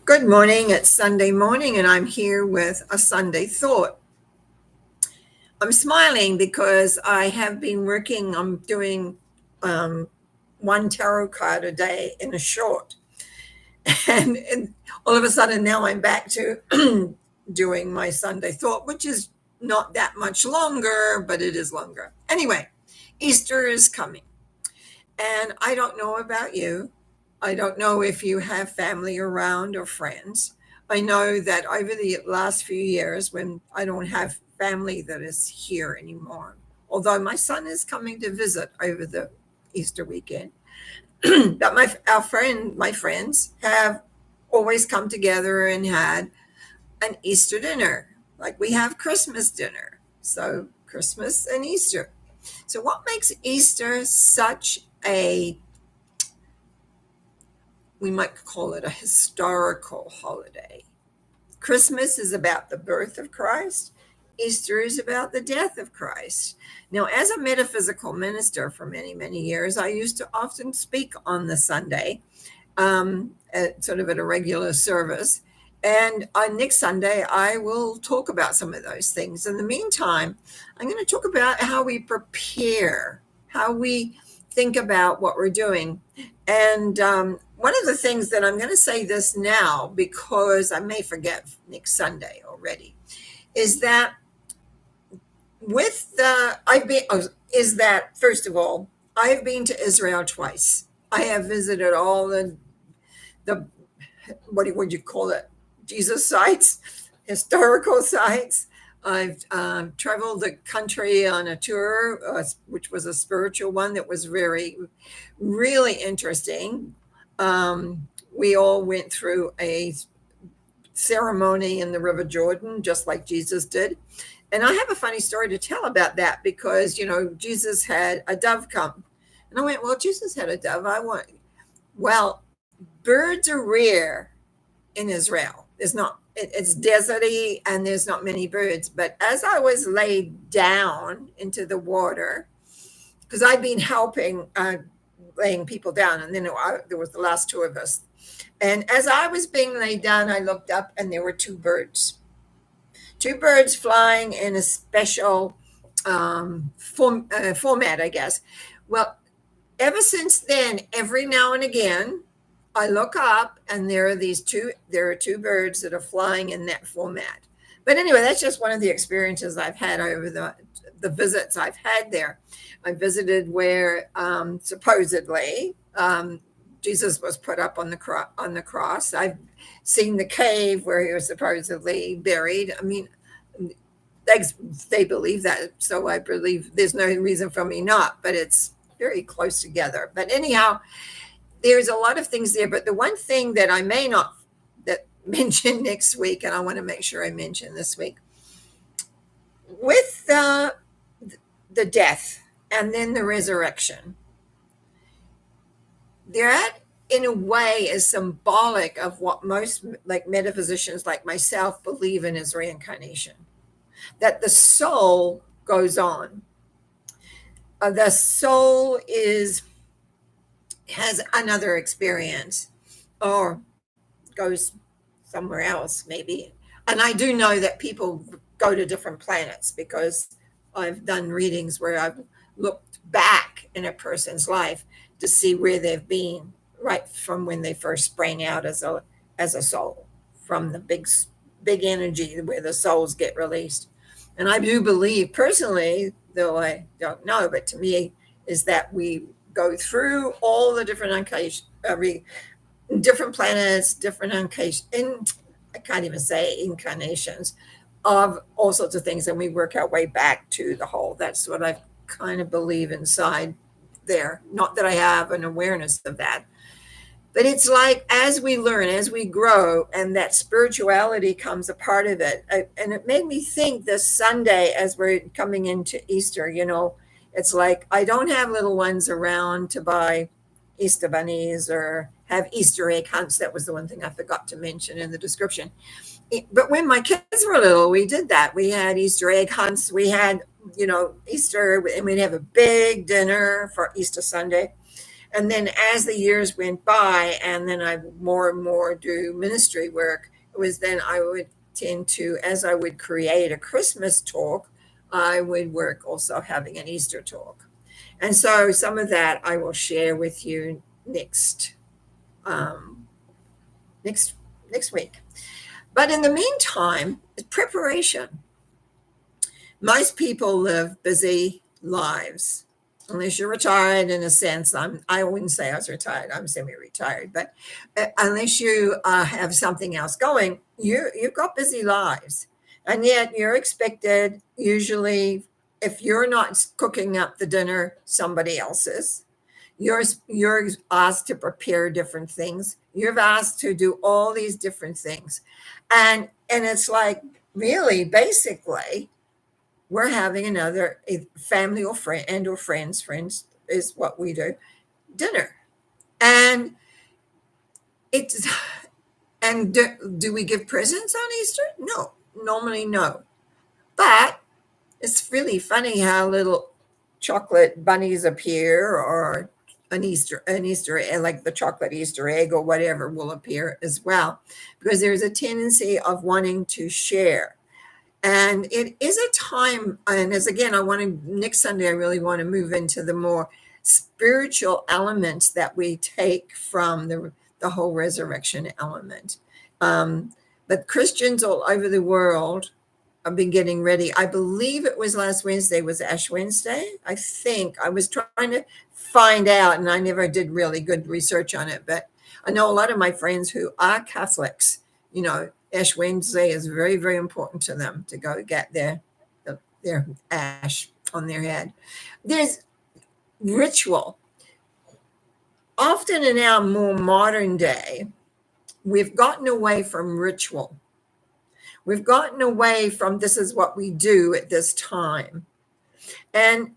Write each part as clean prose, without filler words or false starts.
Good morning. It's Sunday morning, and I'm here with a Sunday thought. I'm smiling because I have been working on doing um, one tarot card a day in a short. And all of a sudden, now I'm back to doing my Sunday thought, which is not that much longer, but it is longer. Anyway, Easter is coming. And I don't know about you. I don't know if you have family around or friends. I know that over the last few years, when I don't have family that is here anymore, although my son is coming to visit over the Easter weekend, but my friends have always come together and had an Easter dinner, like we have Christmas dinner. So Christmas and Easter. So what makes Easter such a, we might call it a historical holiday? Christmas is about the birth of Christ. Easter is about the death of Christ. Now, as a metaphysical minister for many, many years, I used to often speak on the Sunday, sort of at a regular service. And on next Sunday, I will talk about some of those things. In the meantime, I'm going to talk about how we prepare, how we think about what we're doing. And one of the things that I'm going to say this now, because I may forget next Sunday already, is that with the, is that first of all, I've been to Israel twice. I have visited all the what would you call it? Jesus sites, historical sites. I've traveled the country on a tour, which was a spiritual one that was really interesting. We all went through a ceremony in the River Jordan, just like Jesus did. And I have a funny story to tell about that because, Jesus had a dove come. And I went, well, Jesus had a dove. Well, birds are rare in Israel. It's deserty and there's not many birds. But as I was laid down into the water, because I'd been helping laying people down, and then there was the last two of us. And as I was being laid down, I looked up and there were two birds flying in a special format, I guess. Well, ever since then, every now and again, I look up and there are two birds that are flying in that format. But anyway, that's just one of the experiences I've had over the visits I've had there. I visited where supposedly Jesus was put up on the cross. I've seen the cave where he was supposedly buried. I mean, they believe that, so I believe there's no reason for me not. But it's very close together. But anyhow, there's a lot of things there. But the one thing that I may not mention next week, and I want to make sure I mention this week, with the death and then the resurrection, that in a way is symbolic of what most like metaphysicians like myself believe in as reincarnation, that the soul goes on. The soul has another experience or goes somewhere else maybe. And I do know that people go to different planets because I've done readings where I've looked back in a person's life to see where they've been right from when they first sprang out as a soul, from the big energy where the souls get released. And I do believe personally, though I don't know, but to me is that we go through all the different different planets, different I can't even say incarnations of all sorts of things, and we work our way back to the whole. That's what I kind of believe inside there. Not that I have an awareness of that, but it's like as we learn, as we grow, and that spirituality comes a part of it. And it made me think this Sunday as we're coming into Easter, it's like I don't have little ones around to buy Easter bunnies or have Easter egg hunts. That was the one thing I forgot to mention in the description. But when my kids were little, we did that. We had Easter egg hunts. We had, Easter, and we'd have a big dinner for Easter Sunday. And then as the years went by, and then I more and more do ministry work, it was then I would tend to, as I would create a Christmas talk, I would work also having an Easter talk. And so some of that I will share with you um, next next week. But in the meantime, preparation. Most people live busy lives. Unless you're retired, in a sense, I wouldn't say I was retired. I'm semi-retired, but unless you have something else going, you've got busy lives, and yet you're expected usually, if you're not cooking up the dinner, somebody else is. You're asked to prepare different things. You're asked to do all these different things, and it's like, really, basically, we're having another family or friend and or friends is what we do, dinner. And it's and do we give presents on Easter? No, normally no. But it's really funny how little chocolate bunnies appear, or an Easter egg, like the chocolate Easter egg or whatever, will appear as well, because there's a tendency of wanting to share. And it is a time, and as again, next Sunday, I really want to move into the more spiritual elements that we take from the whole resurrection element. Um, but Christians all over the world have been getting ready. I believe it was last Wednesday was Ash Wednesday. I think I was trying to find out, and I never did really good research on it, but I know a lot of my friends who are Catholics, Ash Wednesday is very, very important to them, to go get their ash on their head. There's ritual. Often in our more modern day, we've gotten away from ritual. We've gotten away from, this is what we do at this time. And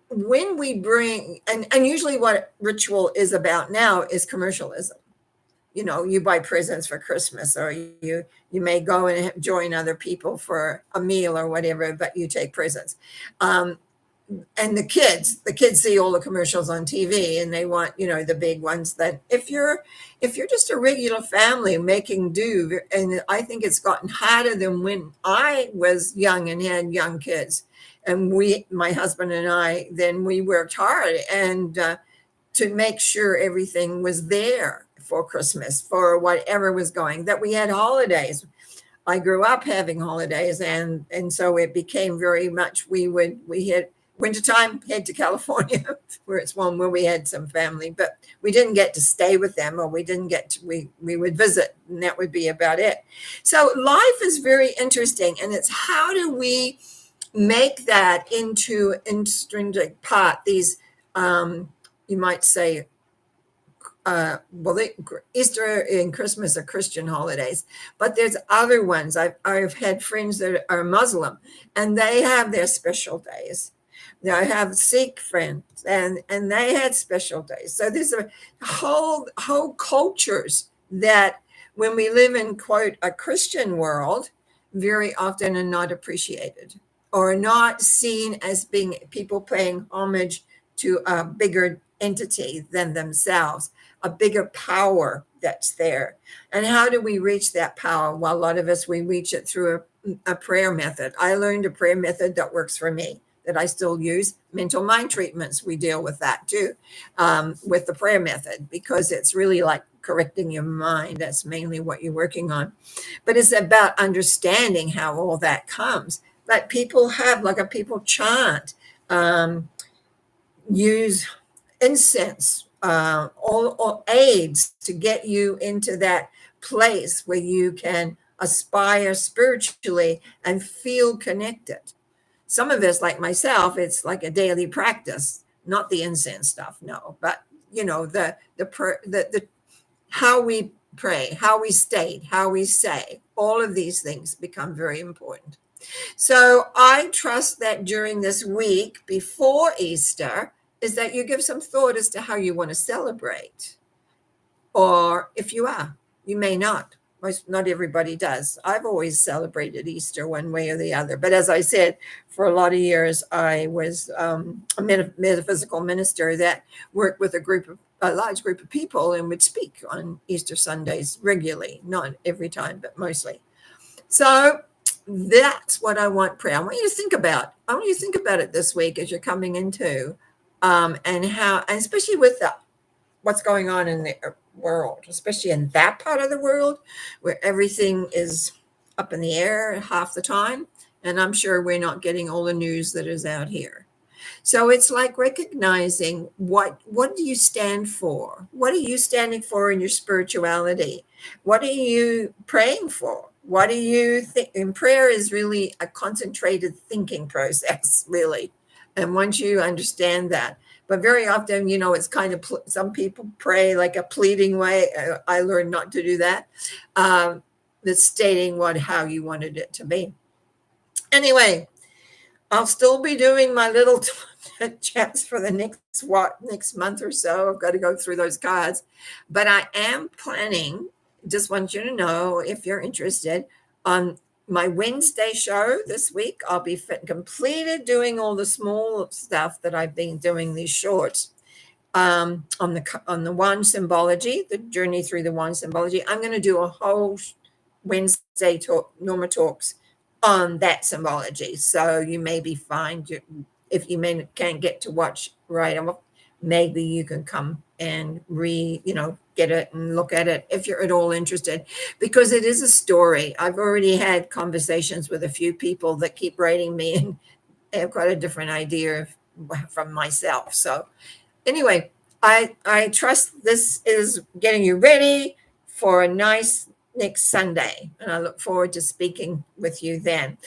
when we bring, and usually what ritual is about now is commercialism. You buy presents for Christmas, or you may go and join other people for a meal or whatever, but you take presents. And the kids see all the commercials on TV, and they want, the big ones. That if you're just a regular family making do, and I think it's gotten harder than when I was young and had young kids, and my husband and I, then we worked hard and to make sure everything was there for Christmas, for whatever was going, that we had holidays. I grew up having holidays, and so it became very much, we had wintertime, head to California, where it's one where we had some family, but we didn't get to stay with them, or we didn't get to, we would visit, and that would be about it. So life is very interesting, and it's how do we make that into intrinsic part, these, you might say, Easter and Christmas are Christian holidays, but there's other ones. I've had friends that are Muslim, and they have their special days. Now, I have Sikh friends, and they had special days. So there's a whole cultures that, when we live in, quote, a Christian world, very often are not appreciated, or not seen as being people paying homage to a bigger entity than themselves, a bigger power that's there. And how do we reach that power? Well, a lot of us, we reach it through a prayer method. I learned a prayer method that works for me, that I still use. Mental mind treatments, we deal with that too, with the prayer method, because it's really like correcting your mind. That's mainly what you're working on. But it's about understanding how all that comes. But people have, like, people chant, use incense, all aids to get you into that place where you can aspire spiritually and feel connected. Some of us, like myself, it's like a daily practice, not the incense stuff, no, but the how we pray, how we state, how we say, all of these things become very important. So I trust that during this week before Easter is that you give some thought as to how you want to celebrate. Or if you may not. not everybody does. I've always celebrated Easter one way or the other. But as I said, for a lot of years, I was a metaphysical minister that worked with a large group of people and would speak on Easter Sundays regularly, not every time, but mostly. So that's what I want prayer. I want you to think about. I want you to think about it this week as you're coming into, and how, and especially with what's going on in the world, especially in that part of the world where everything is up in the air half the time. And I'm sure we're not getting all the news that is out here. So it's like recognizing what do you stand for? What are you standing for in your spirituality? What are you praying for? What do you think? And prayer is really a concentrated thinking process, really. And once you understand that, but very often, it's kind of some people pray like a pleading way. I learned not to do that. That's stating how you wanted it to be. Anyway, I'll still be doing my little chats for the next month or so. I've got to go through those cards, but I am planning. Just want you to know, if you're interested, on my Wednesday show this week, I'll be completed doing all the small stuff that I've been doing, these shorts on the wand symbology, the journey through the wand symbology. I'm going to do a whole Wednesday Norma talks on that symbology. So you may be fine if you can't get to watch right off. Maybe you can come and get it and look at it if you're at all interested, because it is a story. I've already had conversations with a few people that keep writing me, and they have quite a different idea from myself. So anyway, I trust this is getting you ready for a nice next Sunday, and I look forward to speaking with you then.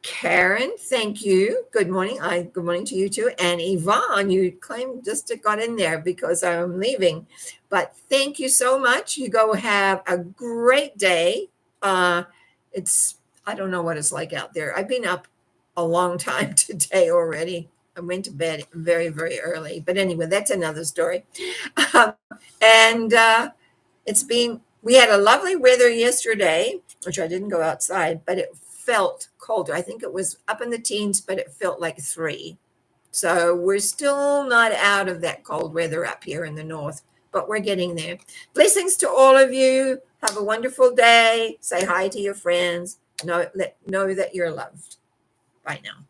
Karen, thank you. Good morning. Good morning to you too. And Yvonne, you claimed just got in there because I'm leaving. But thank you so much. You go have a great day. I don't know what it's like out there. I've been up a long time today already. I went to bed very, very early. But anyway, that's another story. And we had a lovely weather yesterday, which I didn't go outside, but it felt colder. I think it was up in the teens, but it felt like 3. So we're still not out of that cold weather up here in the north, but we're getting there. Blessings to all of you. Have a wonderful day. Say hi to your friends. Know that you're loved. Bye now.